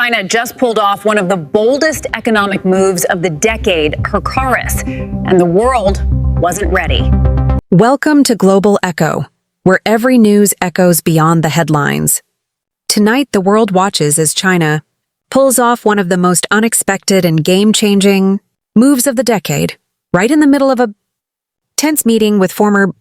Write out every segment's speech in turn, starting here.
China just pulled off one of the boldest economic moves of the decade, her chorus, and the world wasn't ready. Welcome to Global Echo, where every news echoes beyond the headlines. Tonight, the world watches as China pulls off one of the most unexpected and game-changing moves of the decade, right in the middle of a tense meeting with former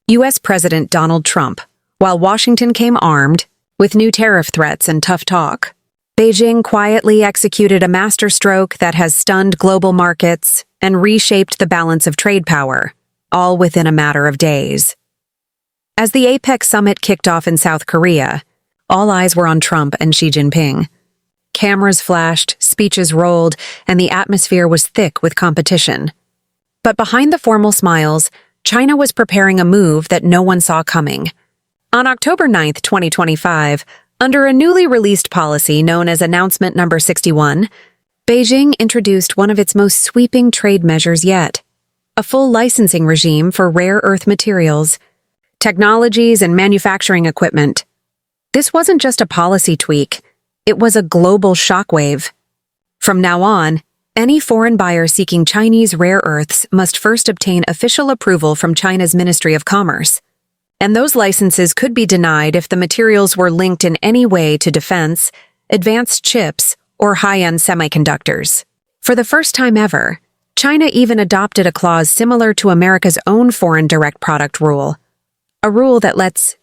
U.S. President Donald Trump, while Washington came armed with new tariff threats and tough talk. Beijing quietly executed a masterstroke that has stunned global markets and reshaped the balance of trade power, all within a matter of days. As the APEC summit kicked off in South Korea, all eyes were on Trump and Xi Jinping. Cameras flashed, speeches rolled, and the atmosphere was thick with competition. But behind the formal smiles, China was preparing a move that no one saw coming. On October 9, 2025, under a newly released policy known as Announcement Number 61, Beijing introduced one of its most sweeping trade measures yet: a full licensing regime for rare earth materials, technologies, and manufacturing equipment. This wasn't just a policy tweak, it was a global shockwave. From now on, any foreign buyer seeking Chinese rare earths must first obtain official approval from China's Ministry of Commerce. And those licenses could be denied if the materials were linked in any way to defense, advanced chips, or high-end semiconductors. For the first time ever, China even adopted a clause similar to America's own foreign direct product rule, a rule that lets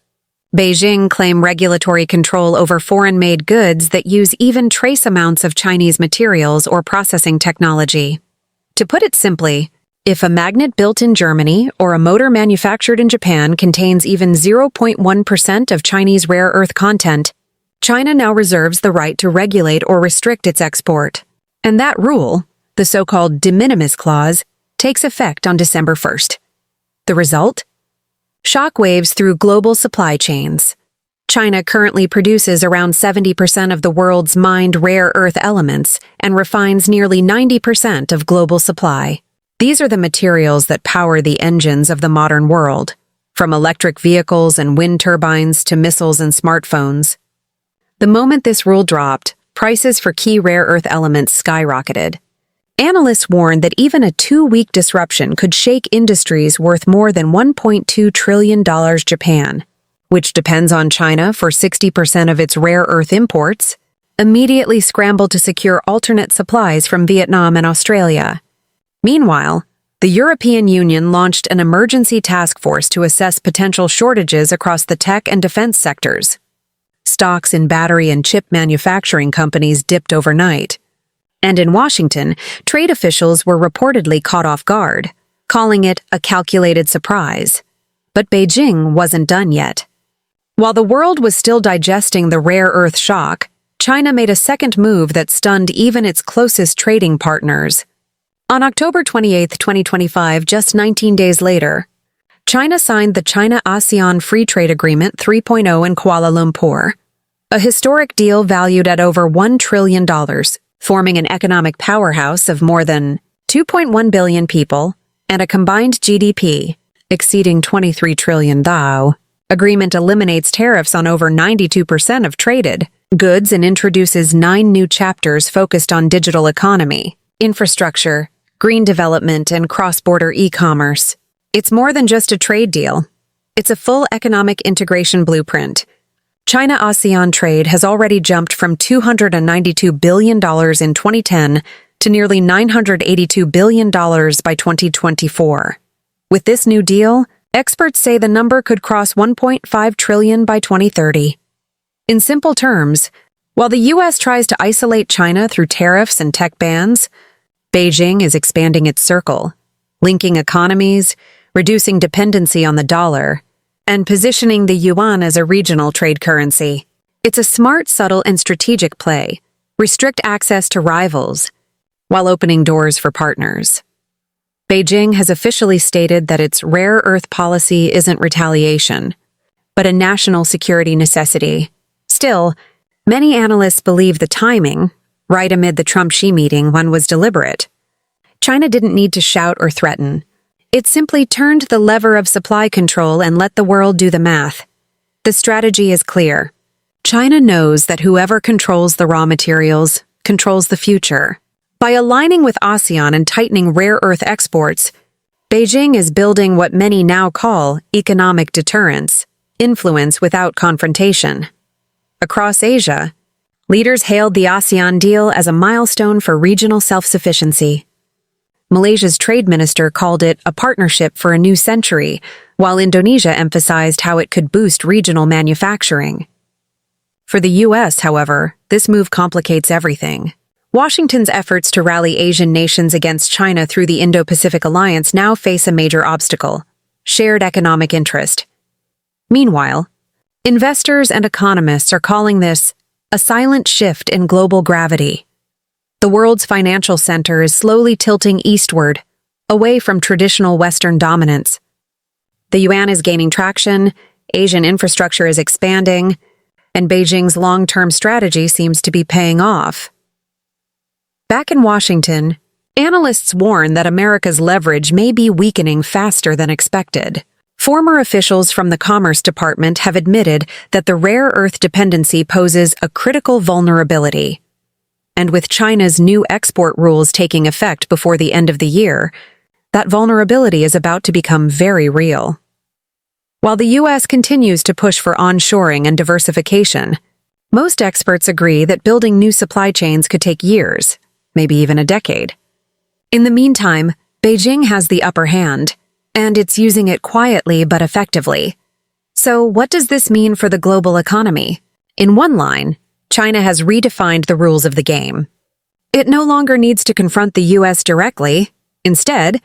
Beijing claim regulatory control over foreign-made goods that use even trace amounts of Chinese materials or processing technology. To put it simply, if a magnet built in Germany or a motor manufactured in Japan contains even 0.1% of Chinese rare earth content, China now reserves the right to regulate or restrict its export. And that rule, the so-called de minimis clause, takes effect on December 1st. The result? Shockwaves through global supply chains. China currently produces around 70% of the world's mined rare earth elements and refines nearly 90% of global supply. These are the materials that power the engines of the modern world, from electric vehicles and wind turbines to missiles and smartphones. The moment this rule dropped, prices for key rare earth elements skyrocketed. Analysts warned that even a 2-week disruption could shake industries worth more than $1.2 trillion. Japan, which depends on China for 60% of its rare earth imports, immediately scrambled to secure alternate supplies from Vietnam and Australia. Meanwhile, the European Union launched an emergency task force to assess potential shortages across the tech and defense sectors. Stocks in battery and chip manufacturing companies dipped overnight. And in Washington, trade officials were reportedly caught off guard, calling it a calculated surprise. But Beijing wasn't done yet. While the world was still digesting the rare earth shock, China made a second move that stunned even its closest trading partners. On October 28, 2025, just 19 days later, China signed the China-ASEAN Free Trade Agreement 3.0 in Kuala Lumpur, a historic deal valued at over $1 trillion, forming an economic powerhouse of more than 2.1 billion people and a combined GDP exceeding 23 trillion. The agreement eliminates tariffs on over 92% of traded goods and introduces 9 new chapters focused on digital economy, infrastructure, green development, and cross-border e-commerce. It's more than just a trade deal. It's a full economic integration blueprint. China-ASEAN trade has already jumped from $292 billion in 2010 to nearly $982 billion by 2024. With this new deal, experts say the number could cross $1.5 trillion by 2030. In simple terms, while the U.S. tries to isolate China through tariffs and tech bans, Beijing is expanding its circle, linking economies, reducing dependency on the dollar, and positioning the yuan as a regional trade currency. It's a smart, subtle, and strategic play. Restrict access to rivals, while opening doors for partners. Beijing has officially stated that its rare earth policy isn't retaliation, but a national security necessity. Still, many analysts believe the timing, right amid the Trump-Xi meeting, one was deliberate. China didn't need to shout or threaten. It simply turned the lever of supply control and let the world do the math. The strategy is clear. China knows that whoever controls the raw materials controls the future. By aligning with ASEAN and tightening rare earth exports, Beijing is building what many now call economic deterrence, influence without confrontation. Across Asia, leaders hailed the ASEAN deal as a milestone for regional self-sufficiency. Malaysia's trade minister called it a partnership for a new century, while Indonesia emphasized how it could boost regional manufacturing. For the U.S., however, this move complicates everything. Washington's efforts to rally Asian nations against China through the Indo-Pacific Alliance now face a major obstacle: shared economic interest. Meanwhile, investors and economists are calling this a silent shift in global gravity. The world's financial center is slowly tilting eastward, away from traditional Western dominance. The yuan is gaining traction, Asian infrastructure is expanding, and Beijing's long-term strategy seems to be paying off. Back in Washington, analysts warn that America's leverage may be weakening faster than expected. Former officials from the Commerce Department have admitted that the rare earth dependency poses a critical vulnerability. And with China's new export rules taking effect before the end of the year, that vulnerability is about to become very real. While the U.S. continues to push for onshoring and diversification, most experts agree that building new supply chains could take years, maybe even a decade. In the meantime, Beijing has the upper hand, and it's using it quietly but effectively. So what does this mean for the global economy? In one line, China has redefined the rules of the game. It no longer needs to confront the U.S. directly. Instead,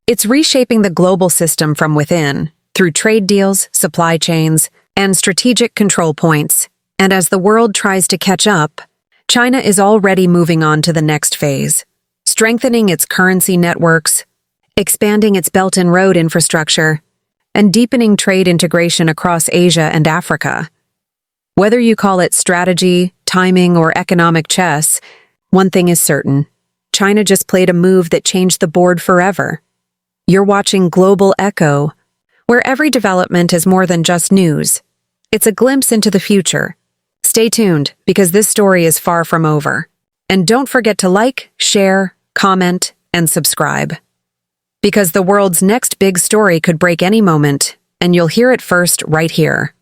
it's reshaping the global system from within, through trade deals, supply chains, and strategic control points. And as the world tries to catch up, China is already moving on to the next phase, strengthening its currency networks, expanding its Belt and Road infrastructure, and deepening trade integration across Asia and Africa. Whether you call it strategy, timing, or economic chess, one thing is certain: China just played a move that changed the board forever. You're watching Global Echo, where every development is more than just news. It's a glimpse into the future. Stay tuned, because this story is far from over. And don't forget to like, share, comment, and subscribe. Because the world's next big story could break any moment, and you'll hear it first right here.